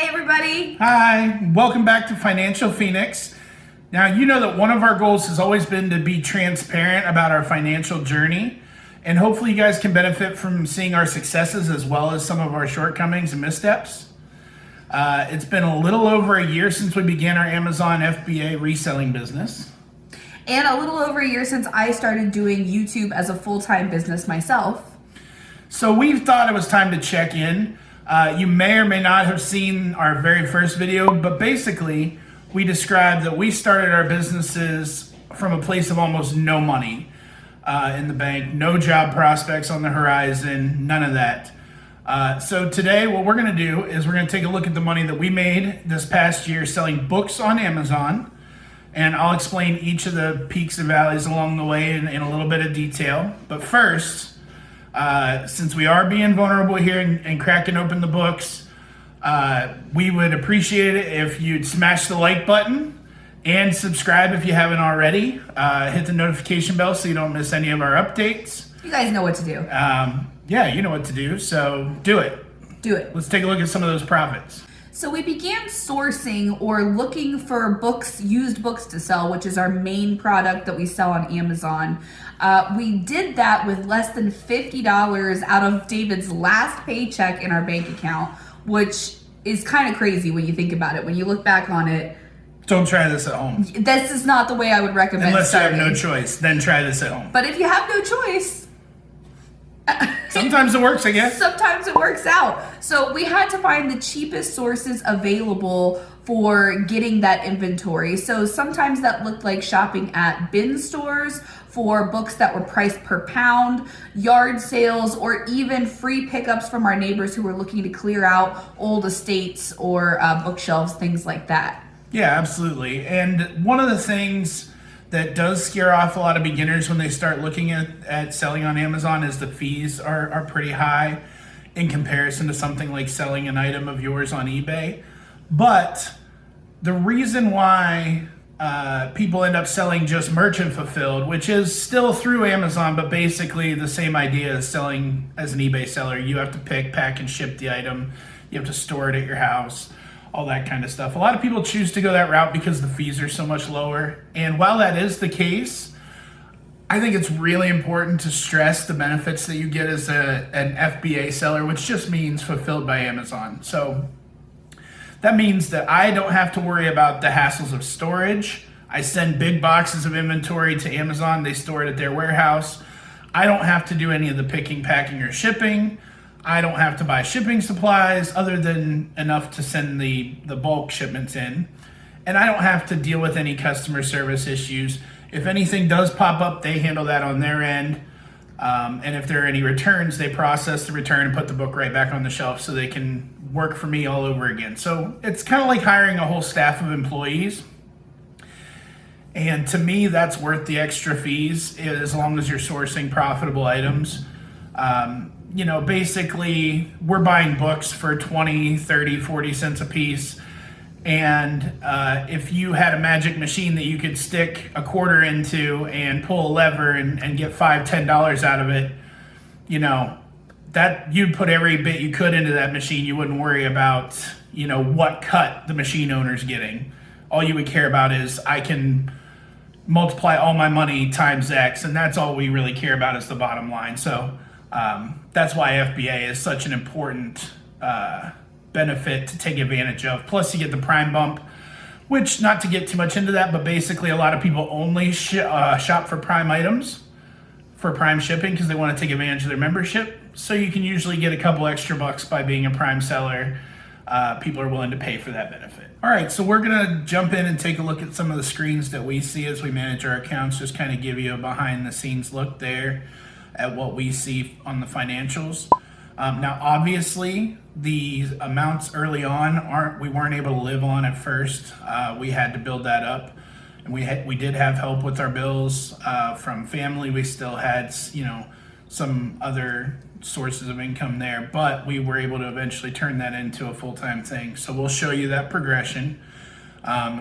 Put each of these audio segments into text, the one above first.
Hey everybody. Hi, welcome back to Financial Phoenix. Now, you know that one of our goals has always been to be transparent about our financial journey, and hopefully you guys can benefit from seeing our successes as well as some of our shortcomings and missteps. It's been a little over a year since we began our Amazon FBA reselling business. And a little over a year since I started doing YouTube as a full-time business myself. So we've thought it was time to check in. You may or may not have seen our very first video, but basically we described that we started our businesses from a place of almost no money in the bank, no job prospects on the horizon, none of that. So today what we're gonna do is we're gonna take a look at the money that we made this past year selling books on Amazon, and I'll explain each of the peaks and valleys along the way in a little bit of detail. But first, since we are being vulnerable here and cracking open the books, we would appreciate it if you'd smash the like button and subscribe if you haven't already. Hit the notification bell so you don't miss any of our updates. You guys know what to do. Yeah, you know what to do, so do it. Do it. Let's take a look at some of those profits. So we began sourcing or looking for books, used books to sell, which is our main product that we sell on Amazon. We did that with less than $50 out of David's last paycheck in our bank account, which is kind of crazy when you think about it. When you look back on it, Don't try this at home. this is not the way I would recommend Unless starting. you have no choice, then try this at home. But if you have no choice, Sometimes it works, I guess. sometimes it works out. So we had to find the cheapest sources available for getting that inventory. So sometimes that looked like shopping at bin stores for books that were priced per pound, yard sales, or even free pickups from our neighbors who were looking to clear out old estates or bookshelves, things like that. Yeah, absolutely. And one of the things that does scare off a lot of beginners when they start looking at selling on Amazon is the fees are pretty high in comparison to something like selling an item of yours on eBay. But the reason why people end up selling just merchant fulfilled, which is still through Amazon, but basically the same idea as selling as an eBay seller. You have to pick, pack, and ship the item. You have to store it at your house, all that kind of stuff. A lot of people choose to go that route because the fees are so much lower. And while that is the case, I think it's really important to stress the benefits that you get as an FBA seller, which just means fulfilled by Amazon. So that means that I don't have to worry about the hassles of storage. I send big boxes of inventory to Amazon. They store it at their warehouse. I don't have to do any of the picking, packing, or shipping. I don't have to buy shipping supplies other than enough to send the bulk shipments in. And I don't have to deal with any customer service issues. If anything does pop up, they handle that on their end. And if there are any returns, they process the return and put the book right back on the shelf so they can work for me all over again. So it's kind of like hiring a whole staff of employees. And to me, that's worth the extra fees as long as you're sourcing profitable items. You know, basically, we're buying books for 20, 30, 40 cents a piece. And if you had a magic machine that you could stick a quarter into and pull a lever and get $5, $10 out of it, you know, that you'd put every bit you could into that machine. You wouldn't worry about, you know, what cut the machine owner's getting. All you would care about is I can multiply all my money times X, and that's all we really care about is the bottom line. So that's why FBA is such an important benefit to take advantage of. Plus you get the Prime bump, which, not to get too much into that, but basically a lot of people only shop for Prime items for Prime shipping because they want to take advantage of their membership. So you can usually get a couple extra bucks by being a Prime seller. People are willing to pay for that benefit. All right, so we're gonna jump in and take a look at some of the screens that we see as we manage our accounts, just kind of give you a behind the scenes look there at what we see on the financials. Now, obviously, the amounts early on we weren't able to live on at first. We had to build that up, and we did have help with our bills from family. We still had, you know, some other sources of income there, but we were able to eventually turn that into a full-time thing. So we'll show you that progression.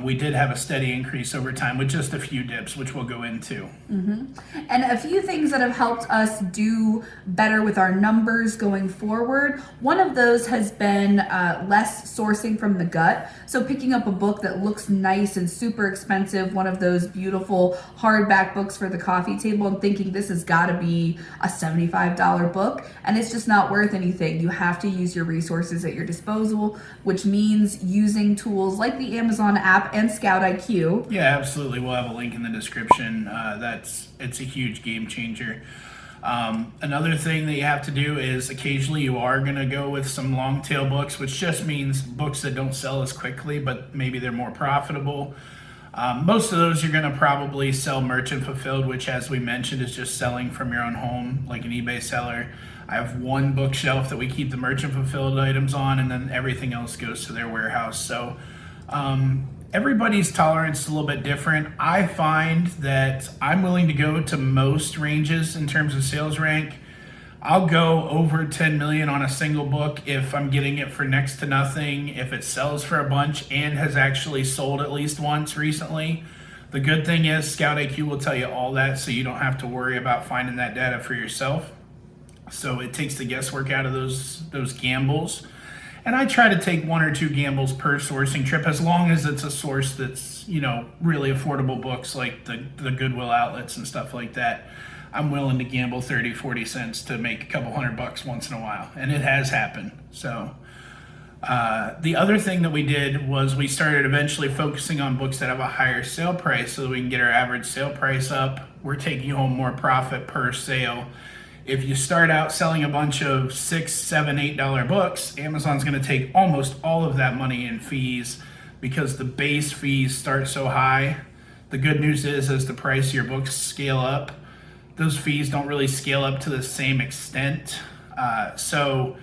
We did have a steady increase over time with just a few dips, which we'll go into. And a few things that have helped us do better with our numbers going forward. One of those has been less sourcing from the gut. So picking up a book that looks nice and super expensive, one of those beautiful hardback books for the coffee table, and thinking this has got to be a $75 book, and it's just not worth anything. You have to use your resources at your disposal, which means using tools like the Amazon app and Scout IQ. Yeah, absolutely. We'll have a link in the description. It's a huge game changer. Another thing that you have to do is occasionally you are going to go with some long tail books, which just means books that don't sell as quickly, but maybe they're more profitable. Most of those you're going to probably sell merchant fulfilled, which, as we mentioned, is just selling from your own home, like an eBay seller. I have one bookshelf that we keep the merchant fulfilled items on, and then everything else goes to their warehouse. So everybody's tolerance is a little bit different. I find that I'm willing to go to most ranges in terms of sales rank. I'll go over 10 million on a single book if I'm getting it for next to nothing, if it sells for a bunch and has actually sold at least once recently. The good thing is Scout IQ will tell you all that, so you don't have to worry about finding that data for yourself. So it takes the guesswork out of those gambles. And I try to take 1 or 2 gambles per sourcing trip, as long as it's a source that's, really affordable books like the Goodwill outlets and stuff like that. I'm willing to gamble 30, 40 cents to make a couple $100 once in a while. And it has happened. So the other thing that we did was we started eventually focusing on books that have a higher sale price so that we can get our average sale price up. We're taking home more profit per sale. If you start out selling a bunch of $6, $7, $8 books, Amazon's going to take almost all of that money in fees because the base fees start so high. The good news is, as the price of your books scale up, those fees don't really scale up to the same extent. So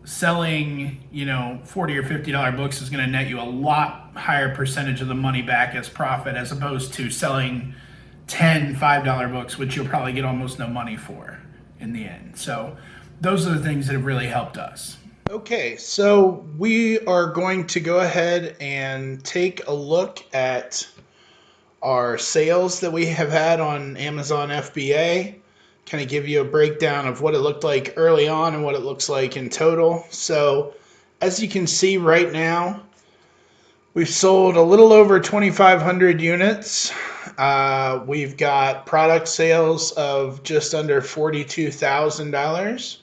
selling, $40 or $50 books is going to net you a lot higher percentage of the money back as profit, as opposed to selling 10 $5 books, which you'll probably get almost no money for in the end. So those are the things that have really helped us. Okay, so we are going to go ahead and take a look at our sales that we have had on Amazon FBA, kind of give you a breakdown of what it looked like early on and what it looks like in total. So as you can see right now, we've sold a little over 2,500 units. We've got product sales of just under $42,000.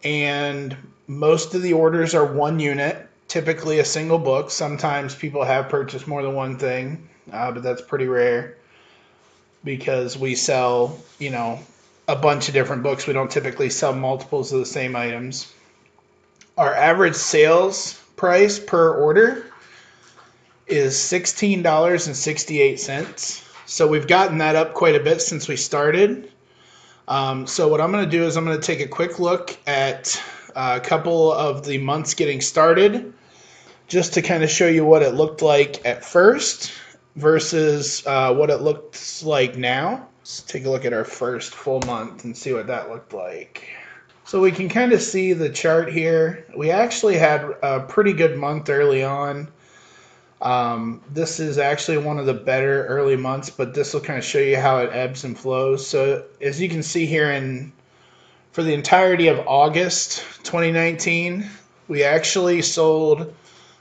And most of the orders are 1 unit, typically a single book. Sometimes people have purchased more than one thing, but that's pretty rare because we sell, a bunch of different books. We don't typically sell multiples of the same items. Our average sales price per order is $16.68. So we've gotten that up quite a bit since we started. So what I'm going to do is I'm going to take a quick look at a couple of the months getting started, just to kind of show you what it looked like at first versus what it looks like now. Let's take a look at our first full month and see what that looked like. So we can kind of see the chart here. We actually had a pretty good month early on. This is actually one of the better early months, but this will kind of show you how it ebbs and flows. So as you can see here, for the entirety of August 2019, we actually sold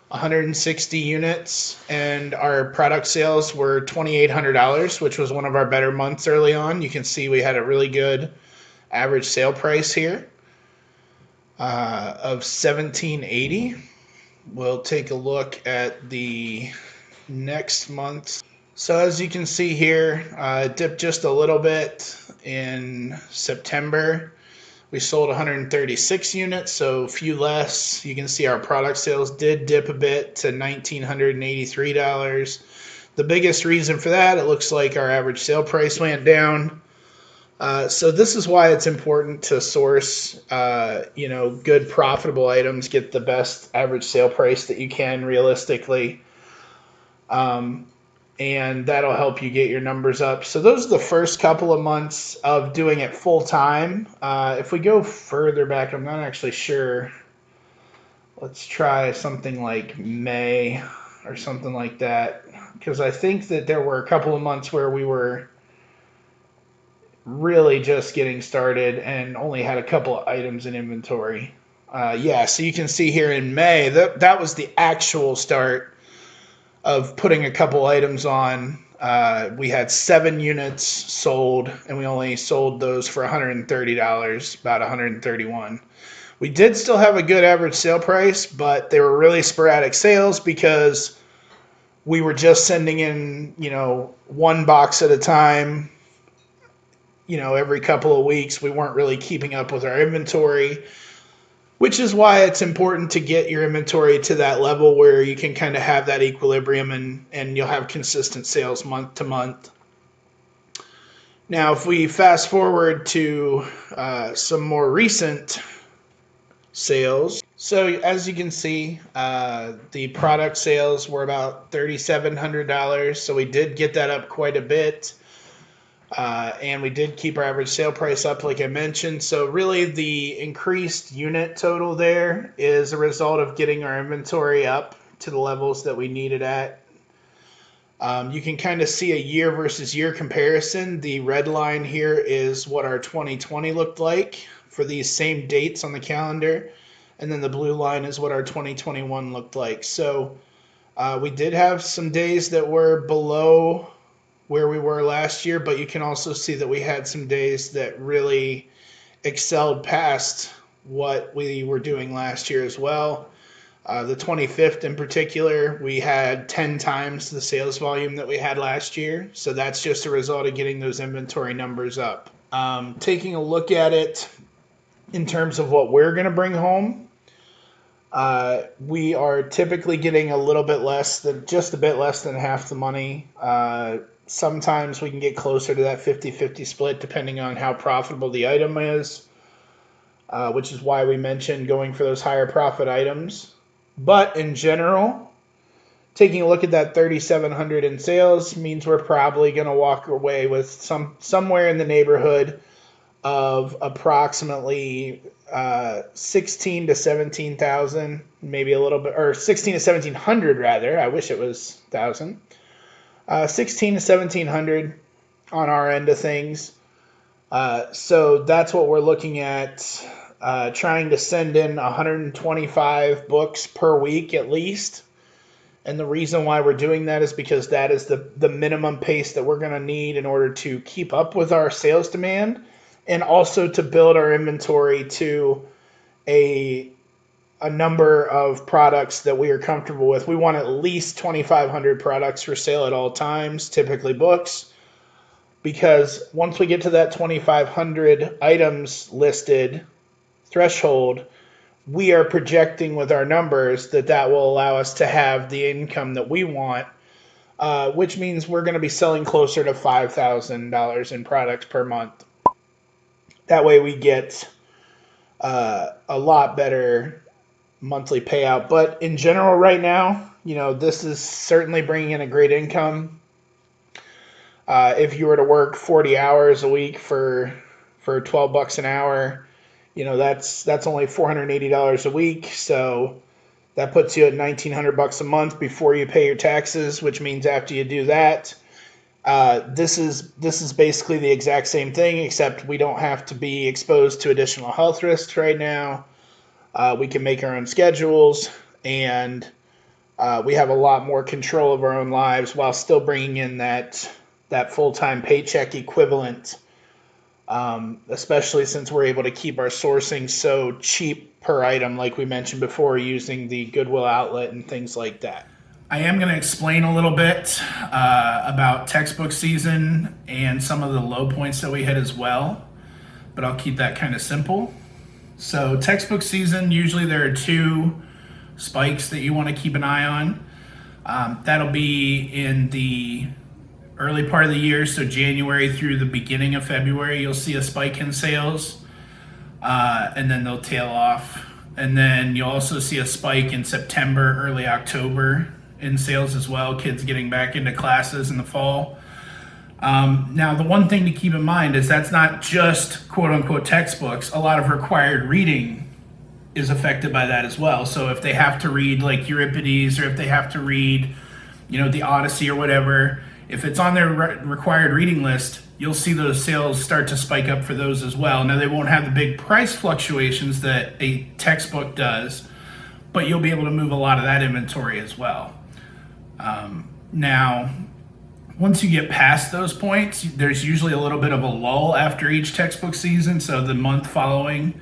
160 units, and our product sales were $2,800, which was one of our better months early on. You can see we had a really good average sale price here of $1,780. We'll take a look at the next month. So as you can see here, it dipped just a little bit in September. We sold 136 units, so a few less. You can see our product sales did dip a bit to $1,983. The biggest reason for that, it looks like our average sale price went down. So this is why it's important to source, good profitable items, get the best average sale price that you can realistically. And that'll help you get your numbers up. So those are the first couple of months of doing it full time. If we go further back, I'm not actually sure. Let's try something like May. or something like that. Because I think that there were a couple of months where we were really just getting started and only had a couple of items in inventory. Yeah, so you can see here in May, that was the actual start of putting a couple items on. We had 7 units sold, and we only sold those for $130, about $131. We did still have a good average sale price, but they were really sporadic sales because we were just sending in, one box at a time, every couple of weeks. We weren't really keeping up with our inventory, which is why it's important to get your inventory to that level where you can kind of have that equilibrium and you'll have consistent sales month to month. Now, if we fast forward to some more recent sales. So as you can see, the product sales were about $3,700. So we did get that up quite a bit. And we did keep our average sale price up, like I mentioned. So really the increased unit total there is a result of getting our inventory up to the levels that we need it at. You can kind of see a year versus year comparison. The red line here is what our 2020 looked like for these same dates on the calendar. And then the blue line is what our 2021 looked like. So we did have some days that were below where we were last year, but you can also see that we had some days that really excelled past what we were doing last year as well. The 25th in particular, we had 10 times the sales volume that we had last year. So that's just a result of getting those inventory numbers up. Taking a look at it in terms of what we're going to bring home, we are typically getting a little bit less than, just a bit less than half the money. Sometimes we can get closer to that 50-50 split depending on how profitable the item is, which is why we mentioned going for those higher profit items. But in general, taking a look at that $3,700 in sales means we're probably going to walk away with somewhere in the neighborhood of approximately 16 to 17,000, maybe a little bit, or 16 to 1,700 rather. I wish it was 1,000. 16 to 1,700 on our end of things. So that's what we're looking at. Trying to send in 125 books per week at least. And the reason why we're doing that is because that is the minimum pace that we're going to need in order to keep up with our sales demand and also to build our inventory to a number of products that we are comfortable with. We want at least 2,500 products for sale at all times, typically books, because once we get to that 2,500 items listed threshold, we are projecting with our numbers that will allow us to have the income that we want, which means we're going to be selling closer to $5,000 in products per month. That way we get a lot better monthly payout. But in general right now, this is certainly bringing in a great income. If you were to work 40 hours a week for $12 an hour, that's only $480 a week. So that puts you at $1,900 a month before you pay your taxes, which means after you do that, this is basically the exact same thing, except we don't have to be exposed to additional health risks right now. We can make our own schedules, and we have a lot more control of our own lives while still bringing in that full-time paycheck equivalent, especially since we're able to keep our sourcing so cheap per item, like we mentioned before, using the Goodwill outlet and things like that. I am going to explain a little bit about textbook season and some of the low points that we hit as well, but I'll keep that kind of simple. So textbook season, usually there are 2 spikes that you want to keep an eye on. That'll be in the early part of the year, so January through the beginning of February, you'll see a spike in sales, and then they'll tail off. And then you'll also see a spike in September, early October in sales as well, kids getting back into classes in the fall. Now, the one thing to keep in mind is that's not just quote-unquote textbooks. A lot of required reading is affected by that as well. So if they have to read like Euripides, or if they have to read, the Odyssey or whatever, if it's on their required reading list, you'll see those sales start to spike up for those as well. Now, they won't have the big price fluctuations that a textbook does, but you'll be able to move a lot of that inventory as well. Now, once you get past those points, there's usually a little bit of a lull after each textbook season. So the month following,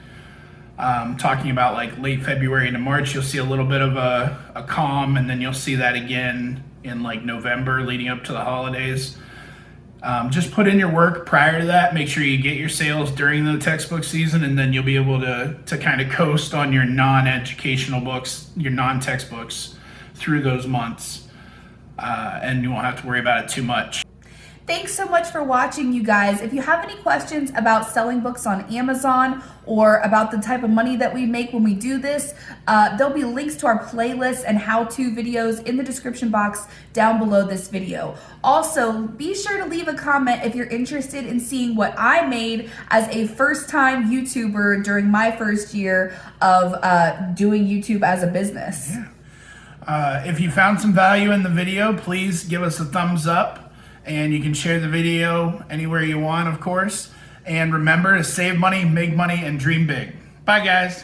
talking about like late February into March, you'll see a little bit of a calm, and then you'll see that again in like November leading up to the holidays. Just put in your work prior to that. Make sure you get your sales during the textbook season, and then you'll be able to kind of coast on your non-educational books, your non-textbooks through those months, and you won't have to worry about it too much. Thanks so much for watching, you guys. If you have any questions about selling books on Amazon or about the type of money that we make when we do this, there'll be links to our playlists and how-to videos in the description box down below this video. Also, be sure to leave a comment if you're interested in seeing what I made as a first-time YouTuber during my first year of doing YouTube as a business. Yeah. If you found some value in the video, please give us a thumbs up. And you can share the video anywhere you want, of course. And remember to save money, make money, and dream big. Bye, guys.